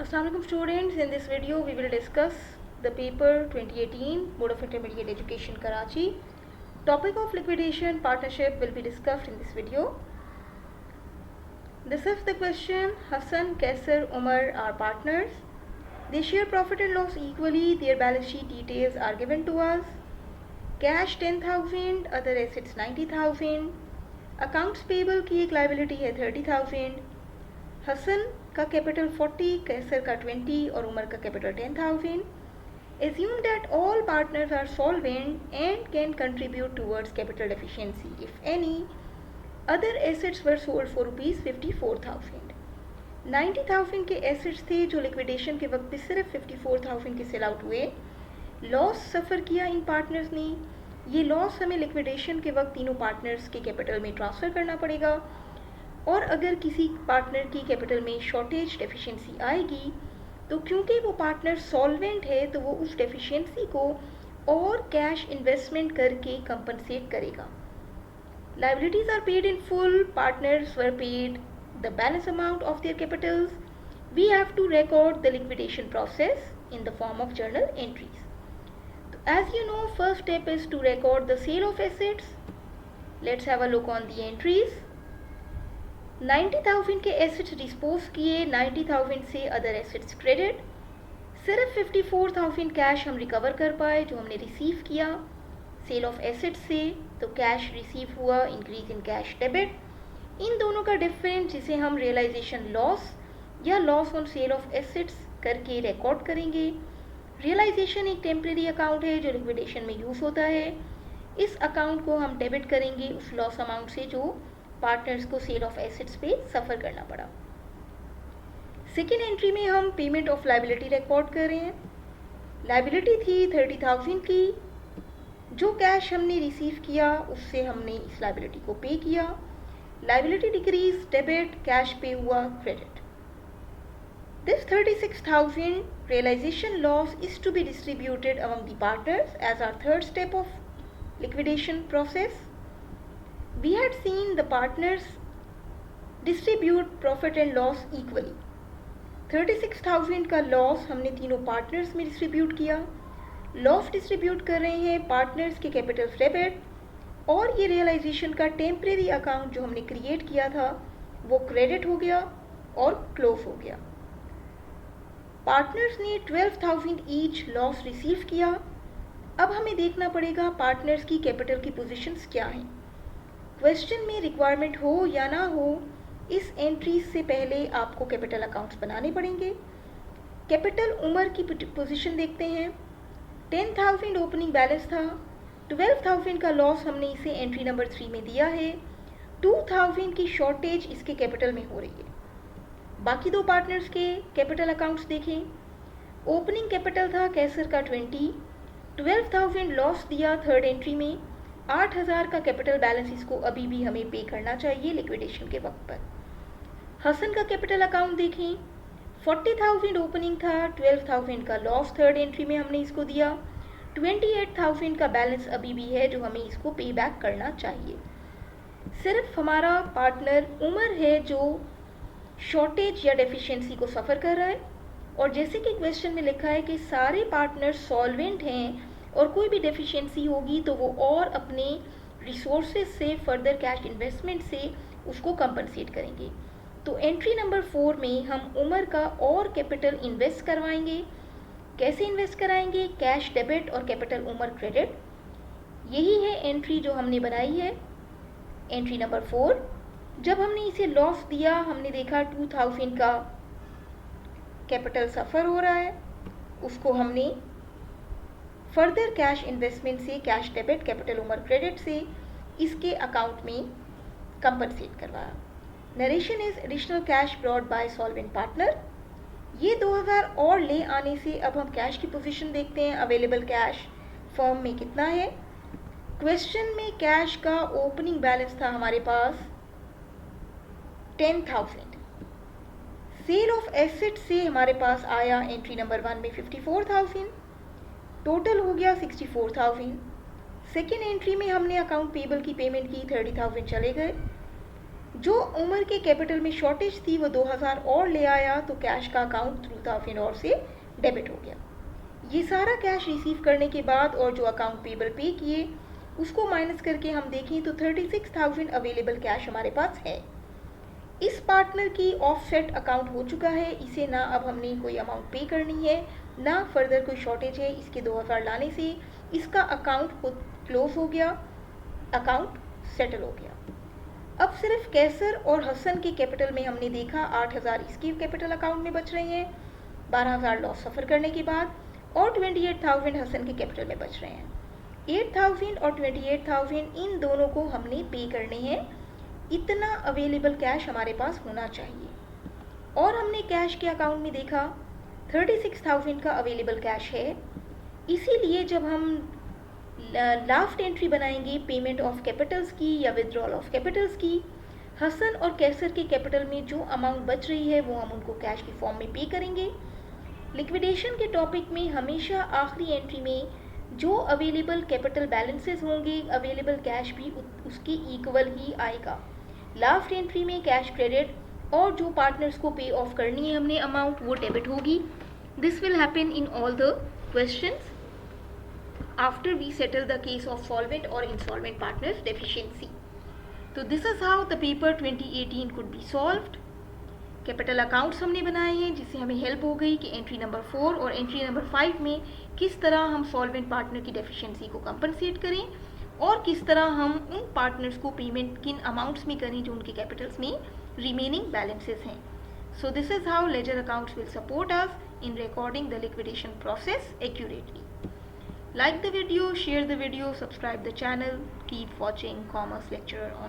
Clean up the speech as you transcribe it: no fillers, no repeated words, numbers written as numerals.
Assalamualaikum students, in this video we will discuss the paper 2018 Board of Intermediate Education Karachi. Topic of liquidation partnership will be discussed in this video. This is the question. Hassan, Kaisar, Umar are partners. They share profit and loss equally. Their balance sheet details are given to us. Cash 10,000, other assets 90,000. Accounts payable की एक liability है 30,000. हसन का capital 40, कैसर का 20 और उमर का capital 10,000. Assume that all partners are solvent and can contribute towards capital efficiency. If any, other assets were sold for rupees 54,000. 90,000 के assets थे जो liquidation के वक्त पे सिर्फ 54,000 के सेल आउट हुए. लॉस सफ़र किया इन पार्टनर्स ने. ये लॉस हमें लिक्विडेशन के वक्त तीनों पार्टनर्स के कैपिटल में ट्रांसफ़र करना पड़ेगा. और अगर किसी पार्टनर की कैपिटल में शॉर्टेज डेफिशिएंसी आएगी तो क्योंकि वो पार्टनर सॉल्वेंट है तो वो उस डेफिशिएंसी को और कैश इन्वेस्टमेंट करके कंपनसेट करेगा. Liabilities are paid in full. Partners were paid the balance amount of their capitals. We have to record the liquidation process in the form of journal entries. तो as you know, first step is to record the sale of assets. Let's have a look on the entries. 90,000 के assets dispose किए. 90,000 से other assets credit. सिर्फ 54,000 cash हम recover कर पाए जो हमने रिसीव किया सेल ऑफ एसेट्स से. तो कैश रिसीव हुआ, इंक्रीज इन कैश डेबिट. इन दोनों का डिफरेंस जिसे हम रियलाइजेशन लॉस या loss on sale of assets करके रिकॉर्ड करेंगे. रियलाइजेशन एक टेम्प्रेरी अकाउंट है जो लिक्विडेशन में यूज़ होता है. इस अकाउंट को हम डेबिट करेंगे उस लॉस अमाउंट से जो पार्टनर्स को सेल ऑफ एसेट्स पे सफ़र करना पड़ा. सेकेंड एंट्री में हम पेमेंट ऑफ लाइबिलिटी रिकॉर्ड कर रहे हैं. लाइबिलिटी थी 30,000 की. जो कैश हमने रिसीव किया उससे हमने इस लाइबिलिटी को पे किया. लाइबिलिटी डिक्रीज, डेबिट, कैश पे हुआ, credit. This 36,000 realisation loss is to be distributed among the partners as our third step of liquidation process. We had seen the partners distribute profit and loss equally. 36,000 का loss हमने तीनों partners में distribute किया. Loss distribute कर रहे हैं partners के capital debit. और ये रियलाइजेशन का टेम्परेरी अकाउंट जो हमने क्रिएट किया था वो क्रेडिट हो गया और क्लोज हो गया. पार्टनर्स ने 12,000 ईच लॉस रिसीव किया. अब हमें देखना पड़ेगा पार्टनर्स की कैपिटल की पोजीशंस क्या हैं. क्वेश्चन में रिक्वायरमेंट हो या ना हो, इस एंट्री से पहले आपको कैपिटल अकाउंट्स बनाने पड़ेंगे. कैपिटल उमर की पोजीशन देखते हैं. 10,000 ओपनिंग बैलेंस था. 12,000 का लॉस हमने इसे एंट्री नंबर 3 में दिया है. 2,000 की शॉर्टेज इसके कैपिटल में हो रही है. बाकी दो पार्टनर्स के कैपिटल अकाउंट्स देखें. ओपनिंग कैपिटल था कैसर का 20. 12,000 लॉस दिया थर्ड एंट्री में. 8,000 का कैपिटल बैलेंस इसको अभी भी हमें पे करना चाहिए लिक्विडेशन के वक्त पर. हसन का कैपिटल अकाउंट देखें. 40,000 ओपनिंग था. 12,000 का लॉस थर्ड एंट्री में हमने इसको दिया. 28,000 का बैलेंस अभी भी है जो हमें इसको पे बैक करना चाहिए. सिर्फ हमारा पार्टनर उमर है जो शॉर्टेज या डेफिशिएंसी को सफ़र कर रहा है. और जैसे कि क्वेश्चन में लिखा है कि सारे पार्टनर सॉल्वेंट हैं और कोई भी डेफिशिएंसी होगी तो वो और अपने रिसोर्सेज से फर्दर कैश इन्वेस्टमेंट से उसको कंपनसेट करेंगे. तो एंट्री नंबर 4 में हम उमर का और कैपिटल इन्वेस्ट करवाएंगे. कैसे इन्वेस्ट कराएंगे? कैश डेबिट और कैपिटल उमर क्रेडिट. यही है एंट्री जो हमने बनाई है. Entry number 4. जब हमने इसे लॉस दिया हमने देखा 2,000 का कैपिटल सफ़र हो रहा है. उसको हमने फर्दर कैश इन्वेस्टमेंट से cash debit capital Umar credit से इसके अकाउंट में कंपनसेट करवाया. Narration is additional cash brought by solvent partner. ये 2,000 और ले आने से अब हम कैश की पोजीशन देखते हैं. अवेलेबल कैश फर्म में कितना है. क्वेश्चन में कैश का ओपनिंग बैलेंस था हमारे पास 10,000. सेल ऑफ एसेट से हमारे पास आया एंट्री नंबर 1 में 54,000. टोटल हो गया 64,000. सेकेंड एंट्री में हमने अकाउंट पेबल की पेमेंट की. 30,000 चले गए. जो उमर के कैपिटल में शॉर्टेज थी वो 2000 और ले आया, तो कैश का अकाउंट थ्रू ताफिनौर से डेबिट हो गया। ये सारा कैश रिसीव करने के बाद और जो अकाउंट पेबल पे किए उसको माइनस करके हम देखें तो 36,000 अवेलेबल कैश हमारे पास है। इस पार्टनर की ऑफसेट अकाउंट हो चुका है, इसे ना अब हमने कोई अमाउंट पे करनी है, ना फर्दर कोई शॉर्टेज है। इसके 2000 लाने से इसका अकाउंट खुद क्लोज हो गया, अकाउंट सेटल हो गया। अब सिर्फ कैसर और हसन के कैपिटल में हमने देखा 8,000 इसके कैपिटल अकाउंट में बच रहे हैं 12,000 लॉस सफ़र करने के बाद, और 28,000 हसन के कैपिटल में बच रहे हैं। 8,000 और 28,000 इन दोनों को हमने पे करने हैं। इतना अवेलेबल कैश हमारे पास होना चाहिए। और हमने कैश के अकाउंट में देखा 36,000 का अवेलेबल कैश है। इसीलिए जब हम लास्ट एंट्री बनाएंगे पेमेंट ऑफ कैपिटल्स की या विड्रॉल ऑफ कैपिटल्स की, हसन और कैसर के कैपिटल में जो अमाउंट बच रही है वो हम उनको कैश की फॉर्म में पे करेंगे। लिक्विडेशन के टॉपिक में हमेशा आखिरी एंट्री में जो अवेलेबल कैपिटल बैलेंसेस होंगे, अवेलेबल कैश भी उसके इक्वल ही आएगा। लास्ट एंट्री में कैश क्रेडिट और जो पार्टनर्स को पे ऑफ करनी है हमने अमाउंट, वो डेबिट होगी। This will happen in all the questions after we settle the case of solvent or insolvent partners deficiency. तो this is how the paper 2018 could be solved. Capital accounts हमने बनाए हैं जिससे हमें हेल्प हो गई कि एंट्री नंबर 4 और एंट्री नंबर 5 में किस तरह हम सॉल्वेंट पार्टनर की डेफिशिएंसी को कंपनसेट करें और किस तरह हम उन पार्टनर्स को पेमेंट किन अमाउंट्स में करें जो उनके कैपिटल्स में रिमेनिंग बैलेंसेस हैं. So this is how ledger accounts will support us in recording the liquidation process accurately. Like the video, share the video, subscribe the channel, keep watching Commerce Lecturer on